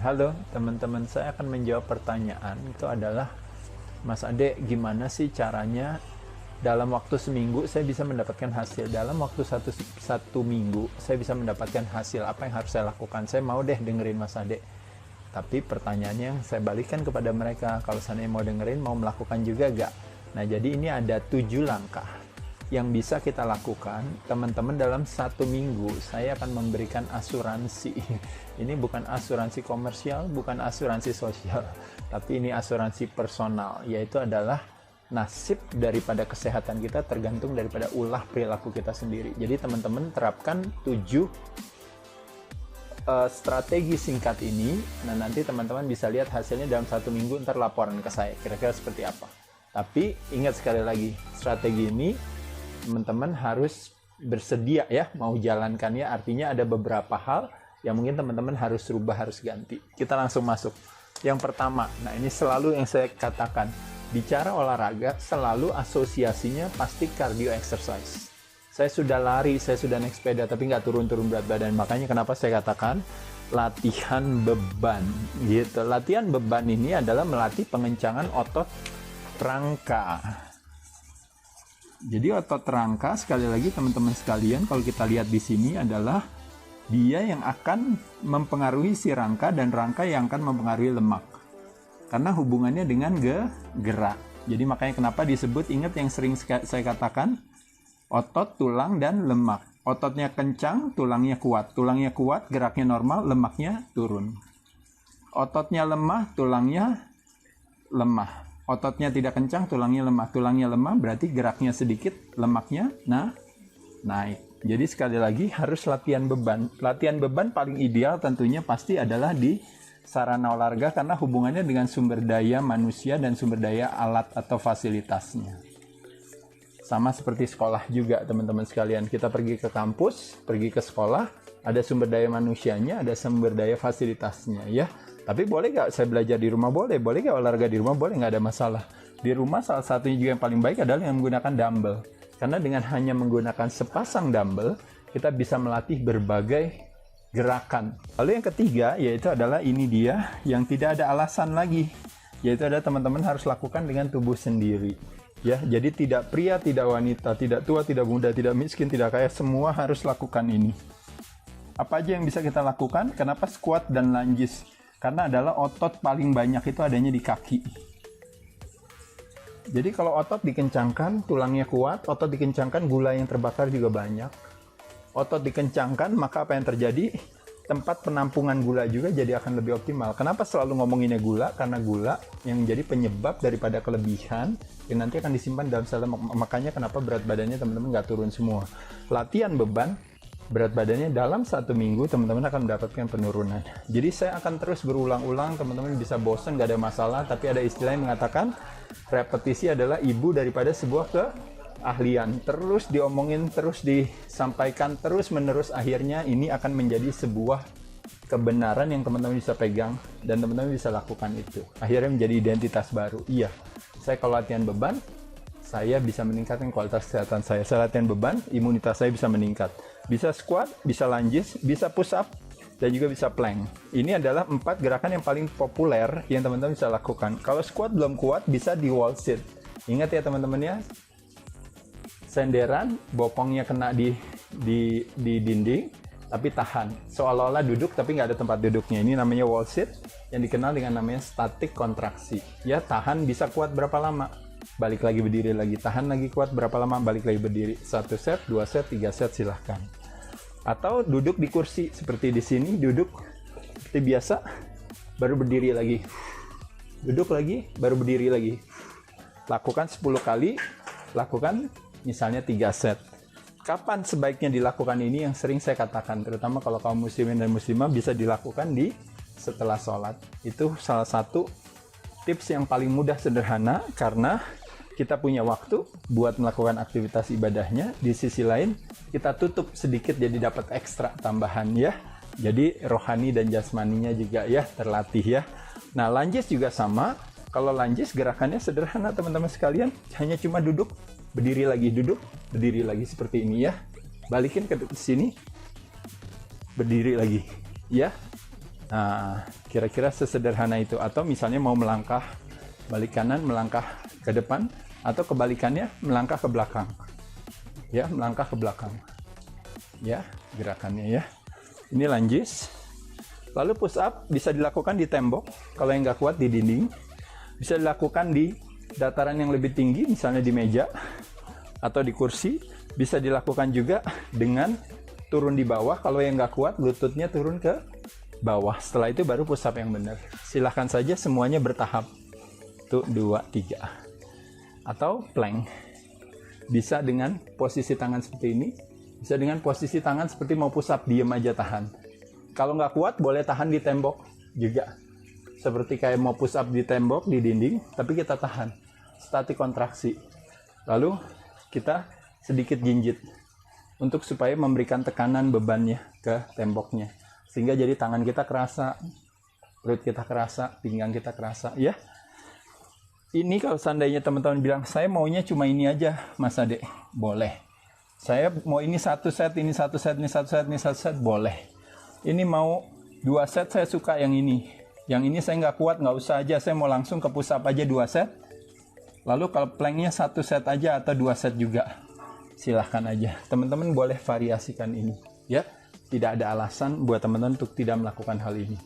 Halo teman-teman, saya akan menjawab pertanyaan itu adalah, Mas Ade, gimana sih caranya dalam waktu seminggu saya bisa mendapatkan hasil? Dalam waktu satu minggu saya bisa mendapatkan hasil, apa yang harus saya lakukan? Saya mau deh dengerin Mas Ade. Tapi pertanyaannya yang saya balikan kepada mereka, kalau saya mau dengerin, mau melakukan juga gak? Nah, jadi ini ada 7 langkah yang bisa kita lakukan, teman-teman. Dalam satu minggu saya akan memberikan asuransi. Ini bukan asuransi komersial, bukan asuransi sosial, tapi ini asuransi personal, yaitu adalah nasib daripada kesehatan kita tergantung daripada ulah perilaku kita sendiri. Jadi teman-teman terapkan 7 strategi singkat ini. Nah, nanti teman-teman bisa lihat hasilnya dalam satu minggu, ntar laporan ke saya kira-kira seperti apa. Tapi ingat sekali lagi, strategi ini teman-teman harus bersedia ya mau jalankannya. Artinya ada beberapa hal yang mungkin teman-teman harus rubah, harus ganti. Kita langsung masuk. Yang pertama, nah ini selalu yang saya katakan, bicara olahraga selalu asosiasinya pasti cardio exercise. Saya sudah lari, saya sudah naik sepeda, tapi nggak turun-turun berat badan. Makanya kenapa saya katakan latihan beban gitu. Latihan beban ini adalah melatih pengencangan otot rangka. Jadi otot rangka, sekali lagi teman-teman sekalian, kalau kita lihat di sini adalah dia yang akan mempengaruhi si rangka, dan rangka yang akan mempengaruhi lemak. Karena hubungannya dengan gerak. Jadi makanya kenapa disebut, ingat yang sering saya katakan, otot, tulang, dan lemak. Ototnya kencang, tulangnya kuat. Tulangnya kuat, geraknya normal, lemaknya turun. Ototnya lemah, tulangnya lemah. Ototnya tidak kencang, tulangnya lemah. Tulangnya lemah berarti geraknya sedikit, lemaknya naik. Jadi sekali lagi harus latihan beban. Latihan beban paling ideal tentunya pasti adalah di sarana olahraga, karena hubungannya dengan sumber daya manusia dan sumber daya alat atau fasilitasnya. Sama seperti sekolah juga teman-teman sekalian. Kita pergi ke kampus, pergi ke sekolah, ada sumber daya manusianya, ada sumber daya fasilitasnya ya. Tapi boleh nggak saya belajar di rumah? Boleh. Boleh nggak olahraga di rumah? Boleh, nggak ada masalah. Di rumah salah satunya juga yang paling baik adalah yang menggunakan dumbbell. Karena dengan hanya menggunakan sepasang dumbbell, kita bisa melatih berbagai gerakan. Lalu yang ketiga, yaitu adalah ini dia, yang tidak ada alasan lagi. Yaitu adalah teman-teman harus lakukan dengan tubuh sendiri. Ya, jadi tidak pria, tidak wanita, tidak tua, tidak muda, tidak miskin, tidak kaya, semua harus lakukan ini. Apa aja yang bisa kita lakukan? Kenapa squat dan lunges? Karena adalah otot paling banyak itu adanya di kaki. Jadi kalau otot dikencangkan, tulangnya kuat, otot dikencangkan, gula yang terbakar juga banyak. Otot dikencangkan, maka apa yang terjadi? Tempat penampungan gula juga jadi akan lebih optimal. Kenapa selalu ngomonginnya gula? Karena gula yang menjadi penyebab daripada kelebihan yang nanti akan disimpan dalam sel lemak. Makanya kenapa berat badannya teman-teman nggak turun semua. Latihan beban, berat badannya dalam satu minggu teman-teman akan mendapatkan penurunan. Jadi saya akan terus berulang-ulang, teman-teman bisa bosan, nggak ada masalah. Tapi ada istilah yang mengatakan repetisi adalah ibu daripada sebuah keahlian. Terus diomongin, terus disampaikan, terus menerus, akhirnya ini akan menjadi sebuah kebenaran yang teman-teman bisa pegang dan teman-teman bisa lakukan itu. Akhirnya menjadi identitas baru. Iya, saya kalau latihan beban, saya bisa meningkatkan kualitas kesehatan saya. Saya latihan beban, imunitas saya bisa meningkat. Bisa squat, bisa lunges, bisa push up, dan juga bisa plank. Ini adalah 4 gerakan yang paling populer yang teman-teman bisa lakukan. Kalau squat belum kuat, bisa di wall sit. Ingat ya teman-teman ya, senderan, bokongnya kena di dinding, tapi tahan. Seolah-olah duduk, tapi nggak ada tempat duduknya. Ini namanya wall sit, yang dikenal dengan namanya static kontraksi. Ya, tahan bisa kuat berapa lama? Balik lagi berdiri lagi, tahan lagi kuat berapa lama, balik lagi berdiri. 1 set, 2 set, 3 set, silahkan. Atau duduk di kursi seperti di sini, duduk seperti biasa, baru berdiri lagi. Duduk lagi, baru berdiri lagi. Lakukan 10 kali, lakukan misalnya 3 set. Kapan sebaiknya dilakukan ini? Yang sering saya katakan, terutama kalau kaum muslimin dan muslimah, bisa dilakukan di setelah sholat. Itu salah satu tips yang paling mudah, sederhana, karena kita punya waktu buat melakukan aktivitas ibadahnya. Di sisi lain, kita tutup sedikit jadi dapat ekstra tambahan ya. Jadi rohani dan jasmaninya juga ya terlatih ya. Nah, lunges juga sama. Kalau lunges gerakannya sederhana teman-teman sekalian. Hanya cuma duduk, berdiri lagi, duduk, berdiri lagi seperti ini ya. Balikin ke sini, berdiri lagi ya. Nah, kira-kira sesederhana itu. Atau misalnya mau melangkah balik kanan, melangkah ke depan, atau kebalikannya melangkah ke belakang. Ya, melangkah ke belakang. Ya, gerakannya ya. Ini lunges. Lalu push up bisa dilakukan di tembok, kalau yang nggak kuat di dinding. Bisa dilakukan di dataran yang lebih tinggi, misalnya di meja atau di kursi. Bisa dilakukan juga dengan turun di bawah, kalau yang nggak kuat lututnya turun ke bawah. Setelah itu baru push up yang benar. Silahkan saja semuanya bertahap. 1, 2, 3. Atau plank. Bisa dengan posisi tangan seperti ini. Bisa dengan posisi tangan seperti mau push up, diem aja tahan. Kalau nggak kuat boleh tahan di tembok juga. Seperti kayak mau push up di tembok, di dinding, tapi kita tahan. Statik kontraksi. Lalu kita sedikit jinjit. Untuk supaya memberikan tekanan bebannya ke temboknya. Sehingga jadi tangan kita kerasa, perut kita kerasa, pinggang kita kerasa. Ya. Ini kalau seandainya teman-teman bilang, saya maunya cuma ini aja, Mas Ade. Boleh. Saya mau ini 1 set, ini 1 set, ini 1 set, ini 1 set, boleh. Ini mau 2 set, saya suka yang ini. Yang ini saya nggak kuat, nggak usah aja. Saya mau langsung ke push up aja 2 set. Lalu kalau planknya 1 set aja atau 2 set juga. Silahkan aja. Teman-teman boleh variasikan ini. Ya, tidak ada alasan buat teman-teman untuk tidak melakukan hal ini.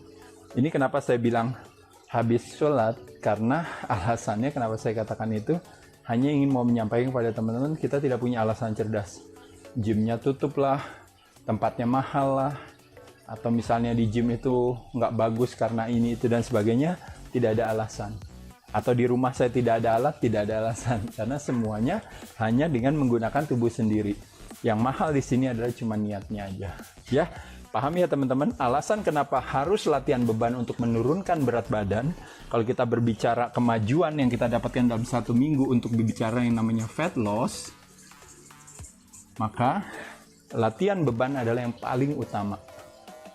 Ini kenapa saya bilang habis sholat, karena alasannya kenapa saya katakan itu, hanya ingin mau menyampaikan kepada teman-teman, kita tidak punya alasan cerdas. Gymnya tutup lah, tempatnya mahal lah, atau misalnya di gym itu nggak bagus karena ini, itu, dan sebagainya, tidak ada alasan. Atau di rumah saya tidak ada alat, tidak ada alasan. Karena semuanya hanya dengan menggunakan tubuh sendiri. Yang mahal di sini adalah cuma niatnya aja. Ya, paham ya teman-teman? Alasan kenapa harus latihan beban untuk menurunkan berat badan. Kalau kita berbicara kemajuan yang kita dapatkan dalam 1 minggu untuk berbicara yang namanya fat loss, maka latihan beban adalah yang paling utama.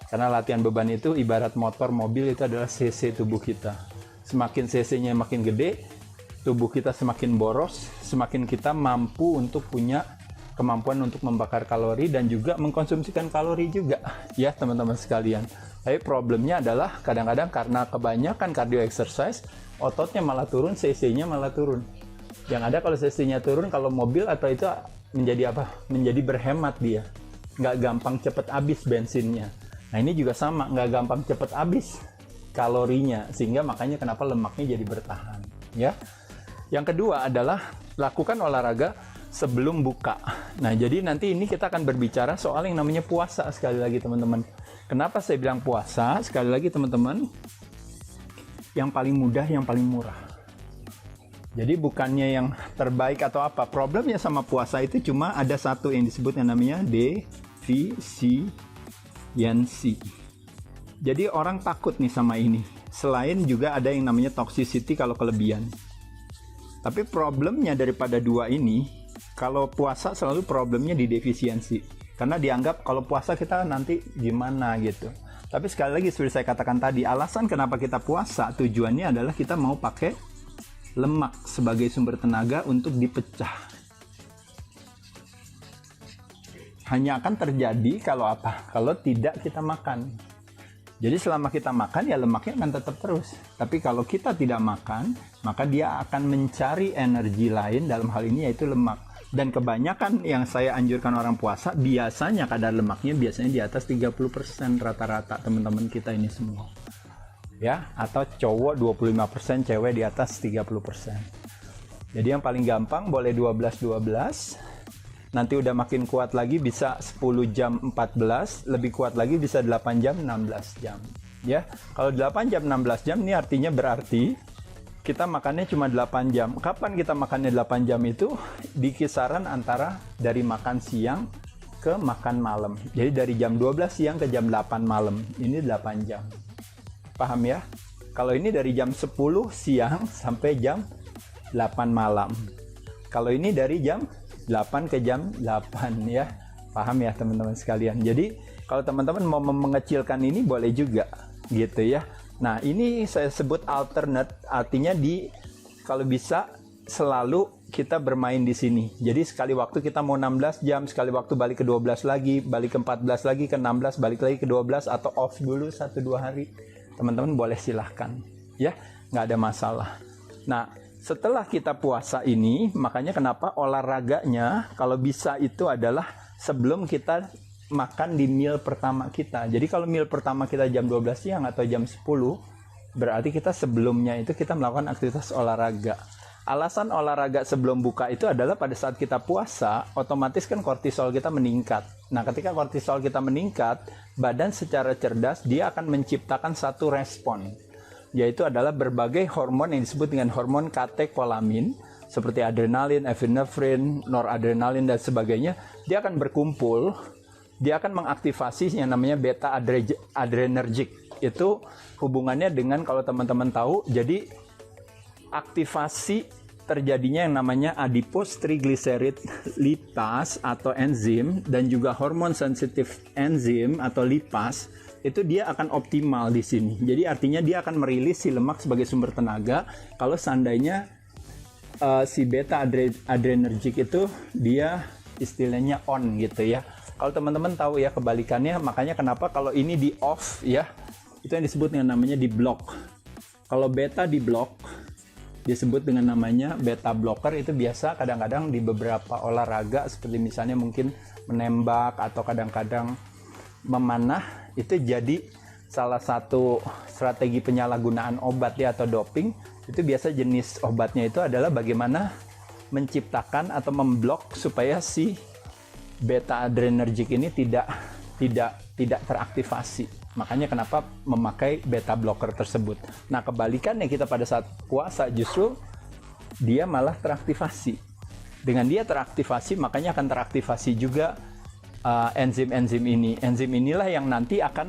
Karena latihan beban itu ibarat motor mobil, itu adalah cc tubuh kita. Semakin cc-nya makin gede, tubuh kita semakin boros, semakin kita mampu untuk punya kemampuan untuk membakar kalori dan juga mengkonsumsikan kalori juga, ya teman-teman sekalian. Tapi problemnya adalah kadang-kadang karena kebanyakan cardio exercise, ototnya malah turun, cc-nya malah turun. Yang ada kalau cc-nya turun, kalau mobil atau itu menjadi apa? Menjadi berhemat dia. Nggak gampang cepet habis bensinnya. Nah ini juga sama, nggak gampang cepet habis kalorinya, sehingga makanya kenapa lemaknya jadi bertahan, ya. Yang kedua adalah lakukan olahraga sebelum buka. Nah, jadi nanti ini kita akan berbicara soal yang namanya puasa sekali lagi teman-teman. Kenapa saya bilang puasa? Sekali lagi teman-teman, yang paling mudah, yang paling murah. Jadi bukannya yang terbaik atau apa. Problemnya sama puasa itu cuma ada satu yang disebut yang namanya defisiensi. Jadi orang takut nih sama ini. Selain juga ada yang namanya toxicity kalau kelebihan. Tapi problemnya daripada dua ini, kalau puasa selalu problemnya di defisiensi. Karena dianggap kalau puasa kita nanti gimana gitu. Tapi sekali lagi seperti saya katakan tadi, alasan kenapa kita puasa tujuannya adalah kita mau pakai lemak sebagai sumber tenaga untuk dipecah. Hanya akan terjadi kalau apa? Kalau tidak kita makan. Jadi selama kita makan ya lemaknya akan tetap terus. Tapi kalau kita tidak makan, maka dia akan mencari energi lain, dalam hal ini yaitu lemak. Dan kebanyakan yang saya anjurkan orang puasa, biasanya kadar lemaknya biasanya di atas 30% rata-rata teman-teman kita ini semua. Ya, atau cowok 25%, cewek di atas 30%. Jadi yang paling gampang boleh 12-12. Nanti udah makin kuat lagi bisa 10 jam 14, lebih kuat lagi bisa 8 jam 16 jam. Ya, kalau 8 jam 16 jam ini artinya berarti kita makannya cuma 8 jam. Kapan kita makannya 8 jam itu? Di kisaran antara dari makan siang ke makan malam. Jadi dari jam 12 siang ke jam 8 malam. Ini 8 jam. Paham ya? Kalau ini dari jam 10 siang sampai jam 8 malam. Kalau ini dari jam 8 ke jam 8 ya. Paham ya teman-teman sekalian. Jadi kalau teman-teman mau mengecilkan ini boleh juga gitu ya. Nah, ini saya sebut alternate, artinya kalau bisa selalu kita bermain di sini. Jadi sekali waktu kita mau 16 jam, sekali waktu balik ke 12 lagi, balik ke 14 lagi, ke 16, balik lagi ke 12, atau off dulu 1-2 hari. Teman-teman boleh silahkan, ya, nggak ada masalah. Nah, setelah kita puasa ini, makanya kenapa olahraganya kalau bisa itu adalah sebelum kita makan di meal pertama kita. Jadi kalau meal pertama kita jam 12 siang atau jam 10, berarti kita sebelumnya itu kita melakukan aktivitas olahraga. Alasan olahraga sebelum buka itu adalah pada saat kita puasa, otomatis kan kortisol kita meningkat. Nah, ketika kortisol kita meningkat, badan secara cerdas dia akan menciptakan satu respon, yaitu adalah berbagai hormon yang disebut dengan hormon katekolamin, seperti adrenalin, epinefrin, noradrenalin, dan sebagainya. Dia akan berkumpul, dia akan mengaktifasi yang namanya beta adrenergic. Itu hubungannya dengan, kalau teman-teman tahu, jadi aktivasi terjadinya yang namanya adipose triglyceride lipase atau enzim, dan juga hormon sensitif enzim atau lipase, itu dia akan optimal di sini. Jadi artinya dia akan merilis si lemak sebagai sumber tenaga kalau seandainya si beta adrenergic itu dia istilahnya on gitu ya. Kalau teman-teman tahu ya kebalikannya, makanya kenapa kalau ini di off ya, itu yang disebut dengan namanya di block. Kalau beta di block disebut dengan namanya beta blocker. Itu biasa kadang-kadang di beberapa olahraga seperti misalnya mungkin menembak atau kadang-kadang memanah, itu jadi salah satu strategi penyalahgunaan obat ya atau doping. Itu biasa jenis obatnya itu adalah bagaimana menciptakan atau memblok supaya si beta adrenergic ini tidak teraktivasi. Makanya kenapa memakai beta blocker tersebut. Nah, kebalikannya kita pada saat puasa justru dia malah teraktivasi. Dengan dia teraktivasi, makanya akan teraktivasi juga enzim-enzim ini. Enzim inilah yang nanti akan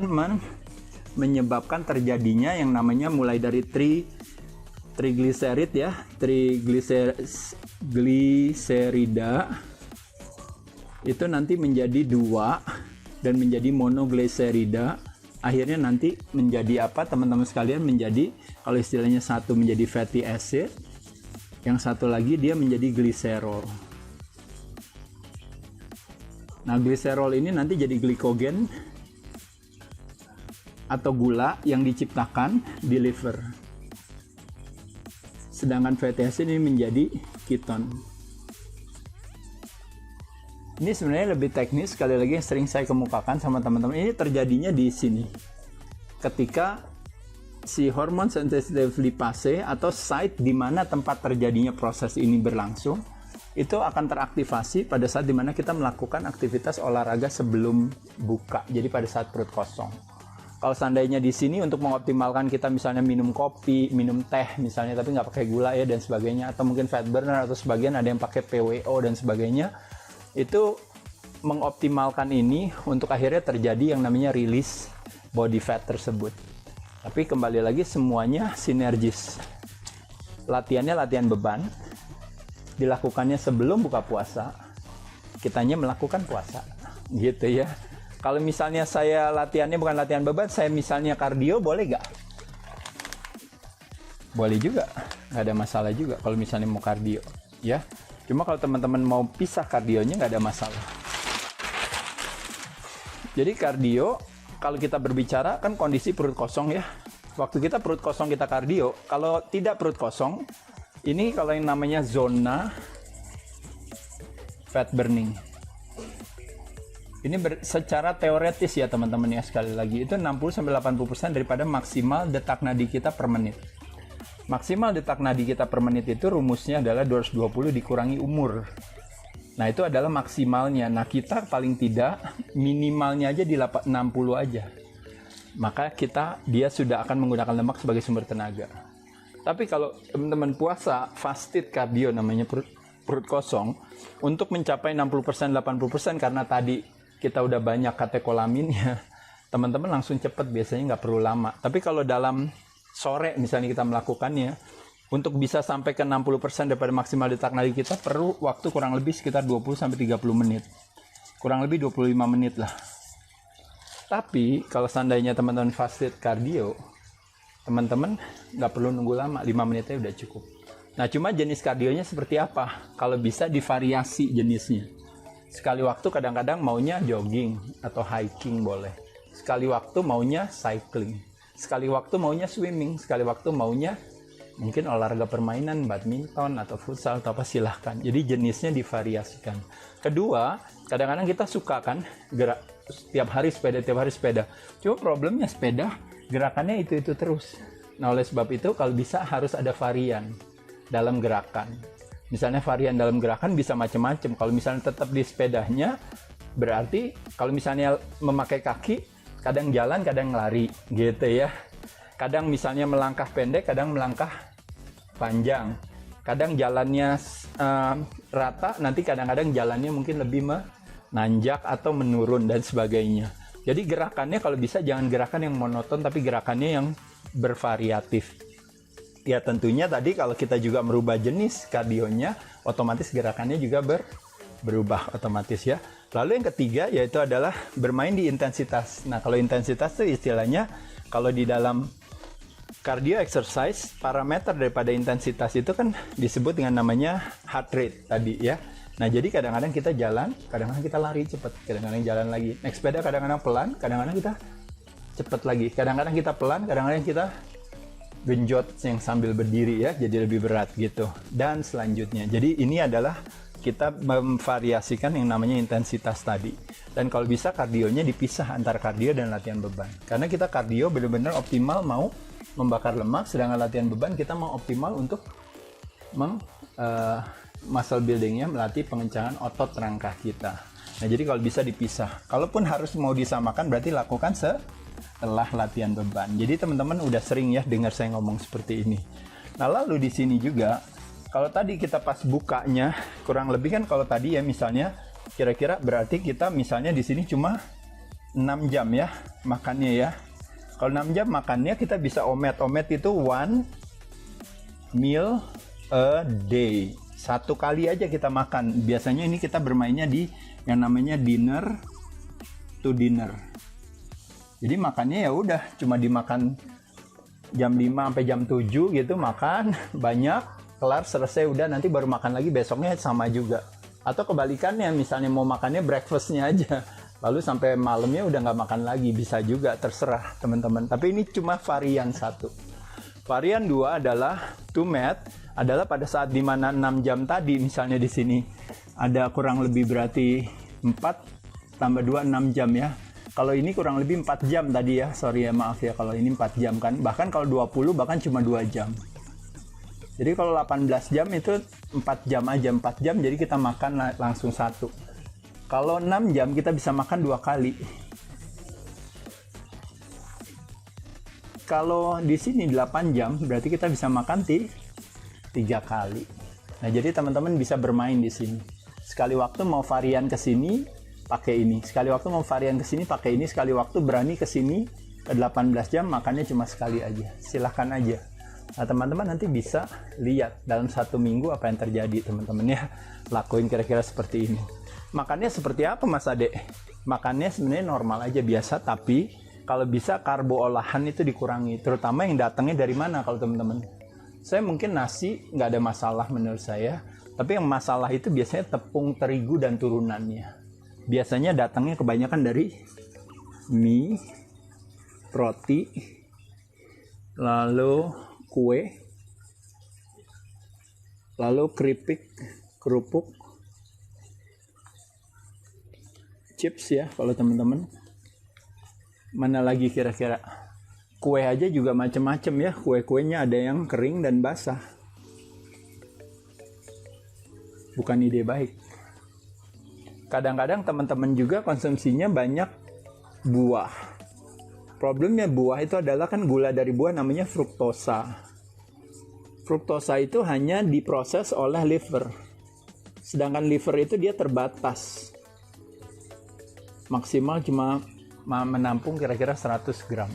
menyebabkan terjadinya yang namanya mulai dari trigliserid ya, trigliserida itu nanti menjadi 2 dan menjadi monoglycerida. Akhirnya nanti menjadi apa teman-teman sekalian? Menjadi, kalau istilahnya satu menjadi fatty acid, yang satu lagi dia menjadi gliserol. Nah, gliserol ini nanti jadi glikogen atau gula yang diciptakan di liver. Sedangkan fatty acid ini menjadi keton. Ini sebenarnya lebih teknis, sekali lagi yang sering saya kemukakan sama teman-teman. Ini terjadinya di sini. Ketika si hormon sensitif lipase atau site di mana tempat terjadinya proses ini berlangsung, itu akan teraktivasi pada saat dimana kita melakukan aktivitas olahraga sebelum buka. Jadi pada saat perut kosong. Kalau seandainya di sini untuk mengoptimalkan kita misalnya minum kopi, minum teh misalnya, tapi nggak pakai gula ya dan sebagainya, atau mungkin fat burner atau sebagian ada yang pakai PWO dan sebagainya, itu mengoptimalkan ini untuk akhirnya terjadi yang namanya release body fat tersebut. Tapi kembali lagi semuanya sinergis. Latihannya latihan beban, dilakukannya sebelum buka puasa, kitanya melakukan puasa gitu ya. Kalau misalnya saya latihannya bukan latihan beban, saya misalnya kardio, boleh nggak? Boleh juga, nggak ada masalah juga kalau misalnya mau kardio ya. Cuma kalau teman-teman mau pisah kardionya nggak ada masalah. Jadi kardio, kalau kita berbicara kan kondisi perut kosong ya. Waktu kita perut kosong kita kardio, kalau tidak perut kosong, ini kalau yang namanya zona fat burning. Ini secara teoretis ya teman-teman ya, sekali lagi itu 60-80% daripada maksimal detak nadi kita per menit. Maksimal detak nadi kita per menit itu rumusnya adalah 220 dikurangi umur. Nah, itu adalah maksimalnya. Nah, kita paling tidak minimalnya aja di 60 aja. Maka dia sudah akan menggunakan lemak sebagai sumber tenaga. Tapi kalau teman-teman puasa, fasted cardio namanya, perut kosong, untuk mencapai 60%, 80% karena tadi kita udah banyak katekolaminnya, teman-teman langsung cepet, biasanya nggak perlu lama. Tapi kalau dalam sore misalnya kita melakukannya, untuk bisa sampai ke 60% daripada maksimal detak nadi kita perlu waktu kurang lebih sekitar 20-30 menit. Kurang lebih 25 menit lah. Tapi kalau seandainya teman-teman fasted cardio, teman-teman nggak perlu nunggu lama, 5 menitnya udah cukup. Nah, cuma jenis kardionya seperti apa? Kalau bisa divariasi jenisnya. Sekali waktu kadang-kadang maunya jogging atau hiking boleh. Sekali waktu maunya cycling. Sekali waktu maunya swimming. Sekali waktu maunya mungkin olahraga permainan, badminton atau futsal atau apa, silahkan. Jadi jenisnya divariasikan. Kedua, kadang-kadang kita suka kan gerak tiap hari sepeda. Cuma problemnya sepeda gerakannya itu terus. Nah, oleh sebab itu kalau bisa harus ada varian dalam gerakan. Misalnya varian dalam gerakan bisa macam-macam. Kalau misalnya tetap di sepedanya, berarti kalau misalnya memakai kaki, kadang jalan, kadang lari, gitu ya. Kadang misalnya melangkah pendek, kadang melangkah panjang. Kadang jalannya rata, nanti kadang-kadang jalannya mungkin lebih menanjak atau menurun dan sebagainya. Jadi gerakannya kalau bisa jangan gerakan yang monoton, tapi gerakannya yang bervariatif. Ya tentunya tadi kalau kita juga merubah jenis kardionya, otomatis gerakannya juga berubah otomatis ya. Lalu yang ketiga yaitu adalah bermain di intensitas. Nah, kalau intensitas itu istilahnya kalau di dalam cardio exercise, parameter daripada intensitas itu kan disebut dengan namanya heart rate tadi ya. Nah, jadi kadang-kadang kita jalan, kadang-kadang kita lari cepat, kadang-kadang jalan lagi. Naik sepeda kadang-kadang pelan, kadang-kadang kita cepat lagi. Kadang-kadang kita pelan, kadang-kadang kita genjot yang sambil berdiri ya, jadi lebih berat gitu. Dan selanjutnya, jadi ini adalah kita memvariasikan yang namanya intensitas tadi. Dan kalau bisa kardionya dipisah antara kardio dan latihan beban. Karena kita kardio benar-benar optimal mau membakar lemak, sedangkan latihan beban kita mau optimal untuk muscle buildingnya, melatih pengencangan otot rangka kita. Nah, jadi kalau bisa dipisah. Kalaupun harus mau disamakan, berarti lakukan setelah latihan beban. Jadi teman-teman udah sering ya dengar saya ngomong seperti ini. Nah, lalu di sini juga, kalau tadi kita pas bukanya, kurang lebih kan kalau tadi ya misalnya, kira-kira berarti kita misalnya di sini cuma 6 jam ya makannya ya. Kalau 6 jam makannya kita bisa omet. Omet itu one meal a day. Satu kali aja kita makan. Biasanya ini kita bermainnya di yang namanya dinner to dinner. Jadi makannya ya udah cuma dimakan jam 5 sampai jam 7 gitu, makan banyak, kelar, selesai, udah, nanti baru makan lagi besoknya sama juga. Atau kebalikannya, misalnya mau makannya breakfastnya aja, lalu sampai malamnya udah nggak makan lagi, bisa juga, terserah teman-teman. Tapi ini cuma varian satu. Varian dua adalah to mat, adalah pada saat dimana 6 jam tadi, misalnya di sini ada kurang lebih berarti 4 tambah 2, 6 jam ya. Kalau ini kurang lebih 4 jam tadi ya, sorry ya, maaf ya, kalau ini 4 jam kan, bahkan kalau 20 bahkan cuma 2 jam. Jadi kalau 18 jam itu 4 jam aja, 4 jam jadi kita makan langsung satu. Kalau 6 jam kita bisa makan 2 kali. Kalau di sini 8 jam berarti kita bisa makan 3 kali. Nah, jadi teman-teman bisa bermain di sini. Sekali waktu mau varian ke sini pakai ini. Sekali waktu mau varian ke sini pakai ini. Sekali waktu berani ke sini ke 18 jam makannya cuma sekali aja. Silahkan aja. Nah, teman-teman nanti bisa lihat dalam 1 minggu apa yang terjadi, teman-teman ya. Lakuin kira-kira seperti ini. Makannya seperti apa, Mas Ade? Makannya sebenarnya normal aja, biasa, tapi kalau bisa karbo olahan itu dikurangi, terutama yang datangnya dari mana kalau teman-teman. Saya mungkin nasi nggak ada masalah menurut saya, tapi yang masalah itu biasanya tepung terigu dan turunannya. Biasanya datangnya kebanyakan dari mie, roti, lalu kue, lalu kerupuk, chips ya kalau teman-teman. Mana lagi kira-kira? Kue aja juga macam-macam ya. Kue-kuenya ada yang kering dan basah. Bukan ide baik. Kadang-kadang teman-teman juga konsumsinya banyak buah. Problemnya buah itu adalah kan gula dari buah namanya fruktosa. Fruktosa itu hanya diproses oleh liver. Sedangkan liver itu dia terbatas. Maksimal cuma menampung kira-kira 100 gram.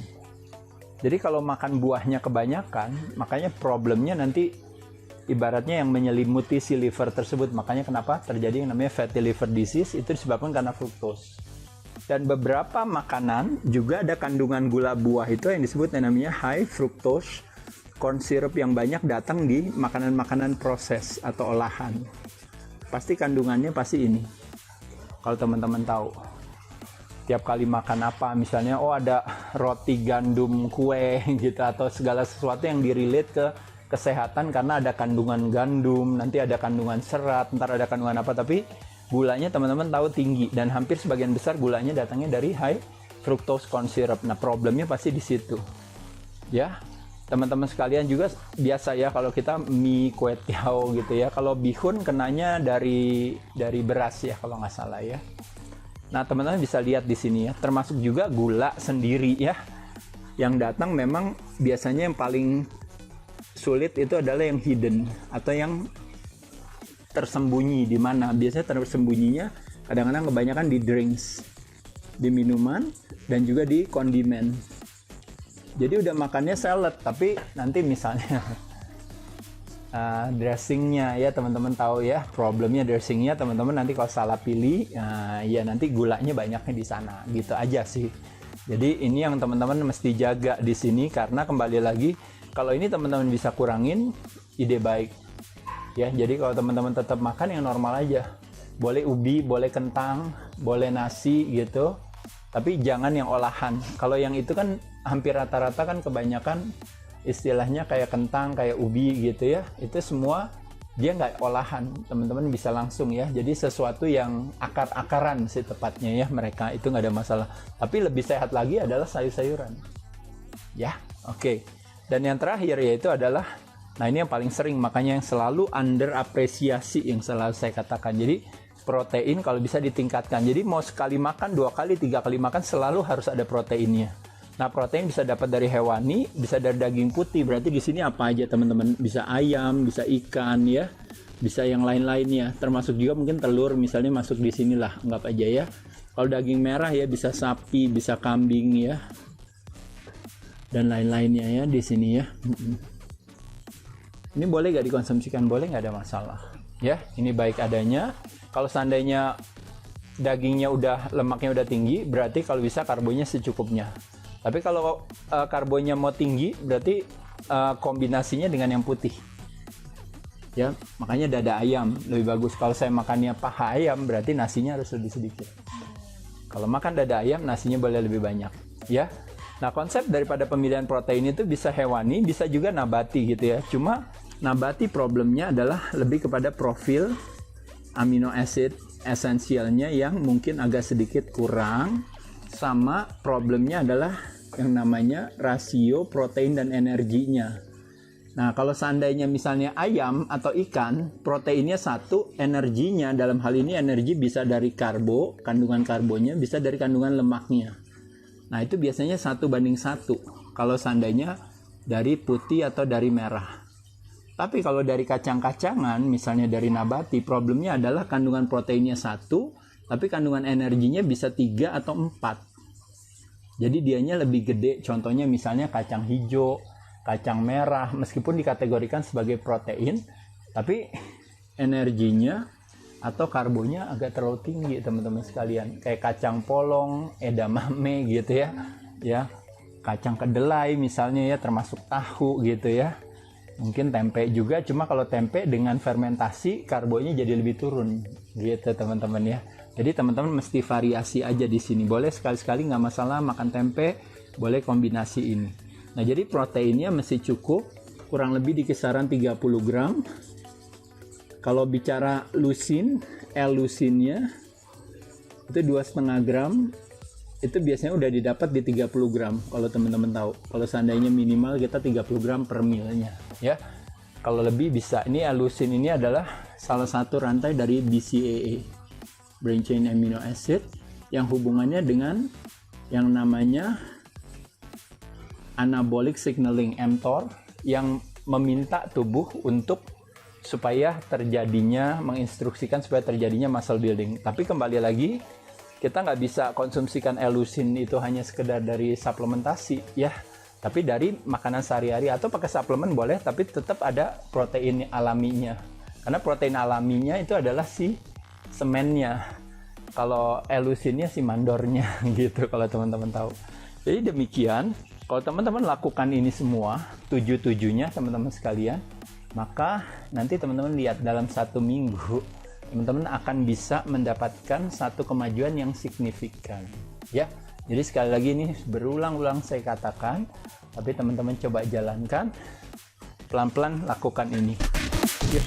Jadi kalau makan buahnya kebanyakan, makanya problemnya nanti ibaratnya yang menyelimuti si liver tersebut. Makanya kenapa terjadi yang namanya fatty liver disease, itu disebabkan karena fruktos. Dan beberapa makanan juga ada kandungan gula buah itu yang disebut yang namanya high fructose corn syrup yang banyak datang di makanan-makanan proses atau olahan. Pasti kandungannya pasti ini. Kalau teman-teman tahu, tiap kali makan apa, misalnya ada roti gandum kue gitu, atau segala sesuatu yang direlate ke kesehatan karena ada kandungan gandum, nanti ada kandungan serat, ntar ada kandungan apa, tapi gulanya teman-teman tahu tinggi, dan hampir sebagian besar gulanya datangnya dari high fructose corn syrup. Nah, problemnya pasti di situ. Ya, teman-teman sekalian juga biasa ya, kalau kita mie, kue tiao gitu ya, kalau bihun kenanya dari beras ya kalau nggak salah ya. Nah, teman-teman bisa lihat di sini ya, termasuk juga gula sendiri ya, yang datang memang biasanya yang paling sulit itu adalah yang hidden atau yang tersembunyi. Di mana biasanya tersembunyinya kadang-kadang kebanyakan di drinks, di minuman, dan juga di kondimen. Jadi udah makannya salad, tapi nanti misalnya dressingnya ya, teman-teman tahu ya, problemnya dressingnya teman-teman nanti kalau salah pilih, ya nanti gulanya banyaknya di sana, gitu aja sih. Jadi ini yang teman-teman mesti jaga di sini, karena kembali lagi, kalau ini teman-teman bisa kurangin, ide baik ya. Jadi kalau teman-teman tetap makan yang normal aja, boleh ubi, boleh kentang, boleh nasi gitu, tapi jangan yang olahan. Kalau yang itu kan hampir rata-rata kan kebanyakan istilahnya kayak kentang, kayak ubi gitu ya, itu semua dia nggak olahan, teman-teman bisa langsung ya. Jadi sesuatu yang akar-akaran sih tepatnya ya, mereka itu nggak ada masalah. Tapi lebih sehat lagi adalah sayur-sayuran ya. Oke. Dan yang terakhir yaitu adalah, nah ini yang paling sering, makanya yang selalu underapresiasi, yang selalu saya katakan. Jadi protein kalau bisa ditingkatkan. Jadi mau sekali makan, 2 kali, 3 kali makan selalu harus ada proteinnya. Nah, protein bisa dapat dari hewani, bisa dari daging putih. Berarti di sini apa aja teman-teman? Bisa ayam, bisa ikan ya, bisa yang lain-lainnya. Termasuk juga mungkin telur misalnya masuk di sinilah, anggap aja ya. Kalau daging merah ya bisa sapi, bisa kambing ya, dan lain-lainnya ya di sini ya. Ini boleh gak dikonsumsikan? Boleh, nggak ada masalah ya. Ini baik adanya. Kalau seandainya dagingnya lemaknya udah tinggi, berarti kalau bisa karbonya secukupnya. Tapi kalau karbonya mau tinggi, berarti kombinasinya dengan yang putih. Ya, makanya dada ayam lebih bagus. Kalau saya makannya paha ayam, berarti nasinya harus lebih sedikit. Kalau makan dada ayam, nasinya boleh lebih banyak. Ya. Nah, konsep daripada pemilihan protein itu bisa hewani, bisa juga nabati gitu ya. Cuma nabati problemnya adalah lebih kepada profil amino acid esensialnya yang mungkin agak sedikit kurang, sama problemnya adalah yang namanya rasio protein dan energinya. Nah, kalau seandainya misalnya ayam atau ikan, proteinnya 1, energinya dalam hal ini energi bisa dari karbo, kandungan karbonya, bisa dari kandungan lemaknya. Nah, itu biasanya 1:1 kalau seandainya dari putih atau dari merah. Tapi kalau dari kacang-kacangan, misalnya dari nabati, problemnya adalah kandungan proteinnya 1, tapi kandungan energinya bisa 3 atau 4. Jadi dianya lebih gede. Contohnya misalnya kacang hijau, kacang merah, meskipun dikategorikan sebagai protein, tapi energinya atau karbonya agak terlalu tinggi teman-teman sekalian. Kayak kacang polong, edamame gitu ya. Ya, kacang kedelai misalnya ya, termasuk tahu gitu ya. Mungkin tempe juga, cuma kalau tempe dengan fermentasi karbonya jadi lebih turun gitu teman-teman ya. Jadi teman-teman mesti variasi aja di sini. Boleh sekali-sekali nggak masalah makan tempe, boleh kombinasi ini. Nah, jadi proteinnya mesti cukup, kurang lebih di kisaran 30 gram. Kalau bicara lusin, L-lusinnya itu 2,5 gram. Itu biasanya udah didapat di 30 gram kalau teman-teman tahu. Kalau seandainya minimal kita 30 gram per milnya ya. Kalau lebih bisa. Ini L-lusin ini adalah salah satu rantai dari BCAA, brain chain amino acid, yang hubungannya dengan yang namanya anabolic signaling, mTOR, yang meminta tubuh untuk supaya terjadinya, menginstruksikan supaya terjadinya muscle building. Tapi kembali lagi, kita nggak bisa konsumsikan L-lusin itu hanya sekedar dari suplementasi ya, tapi dari makanan sehari-hari, atau pakai suplemen boleh, tapi tetap ada protein alaminya. Karena protein alaminya itu adalah si semennya, kalau L-lusinnya si mandornya gitu kalau teman-teman tahu. Jadi demikian, kalau teman-teman lakukan ini semua, 7-7-nya teman-teman sekalian, maka nanti teman-teman lihat dalam 1 minggu teman-teman akan bisa mendapatkan satu kemajuan yang signifikan ya. Jadi sekali lagi ini berulang-ulang saya katakan, tapi teman-teman coba jalankan, pelan-pelan lakukan ini. Yes,